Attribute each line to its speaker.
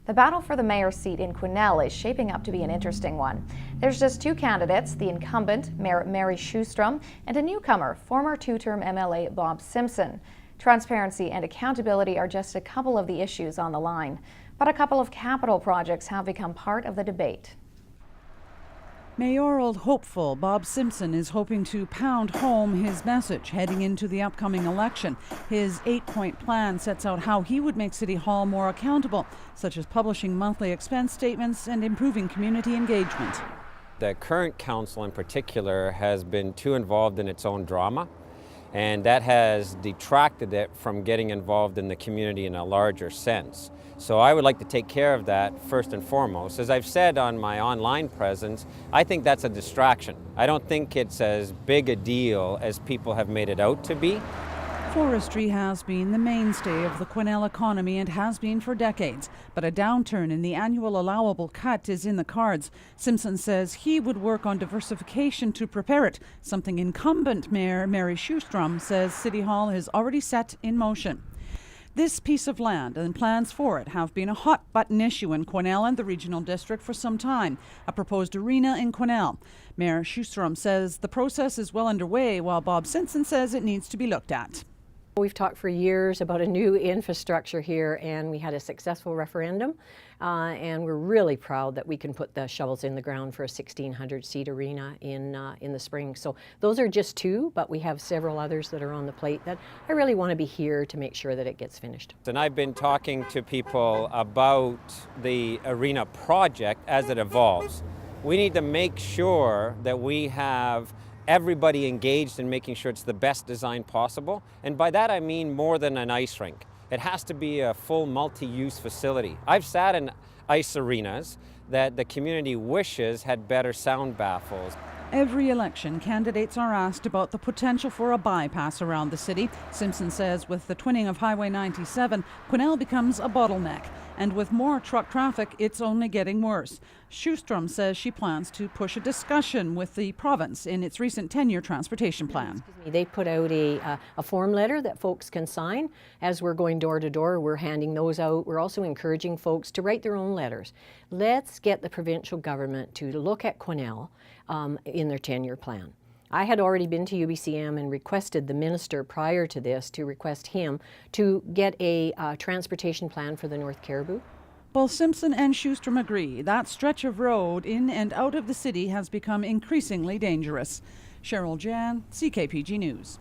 Speaker 1: The battle for the mayor seat in Quesnel is shaping up to be an interesting one. There's just two candidates, the incumbent, Mayor Sjostrom, and a newcomer, former two-term MLA Bob Simpson. Transparency and accountability are just a couple of the issues on the line, but a couple of capital projects have become part of the debate.
Speaker 2: Mayoral hopeful Bob Simpson is hoping to pound home his message heading into the upcoming election. His 8-point plan sets out how he would make City Hall more accountable, such as publishing monthly expense statements and improving community engagement.
Speaker 3: The current council in particular has been too involved in its own drama, and that has detracted it from getting involved in the community in a larger sense. So I would like to take care of that first and foremost. As I've said on my online presence, I think that's a distraction. I don't think it's as big a deal as people have made it out to be.
Speaker 2: Forestry has been the mainstay of the Quesnel economy and has been for decades, but a downturn in the annual allowable cut is in the cards. Simpson says he would work on diversification to prepare it, something incumbent Mayor Sjostrom says City Hall has already set in motion. This piece of land and plans for it have been a hot-button issue in Quesnel and the regional district for some time. A proposed arena in Quesnel. Mayor Sjostrom says the process is well underway, while Bob Simpson says it needs to be looked at.
Speaker 4: We've talked for years about a new infrastructure here, and we had a successful referendum, and we're really proud that we can put the shovels in the ground for a 1,600-seat arena in the spring. So those are just two, but we have several others that are on the plate that I really want to be here to make sure that it gets finished.
Speaker 3: And I've been talking to people about the arena project as it evolves. We need to make sure that we have everybody engaged in making sure it's the best design possible. And by that I mean more than an ice rink. It has to be a full multi-use facility. I've sat in ice arenas that the community wishes had better sound baffles.
Speaker 2: Every election, candidates are asked about the potential for a bypass around the city. Simpson says with the twinning of Highway 97, Quesnel becomes a bottleneck. And with more truck traffic, it's only getting worse. Sjostrom says she plans to push a discussion with the province in its recent 10-year transportation plan.
Speaker 4: They put out a form letter that folks can sign. As we're going door to door, we're handing those out. We're also encouraging folks to write their own letters. Let's get the provincial government to look at Quesnel in their 10-year plan. I had already been to UBCM and requested the minister prior to this to request him to get a transportation plan for the North Cariboo.
Speaker 2: Both Simpson and Sjostrom agree that stretch of road in and out of the city has become increasingly dangerous. Cheryl Jan, CKPG News.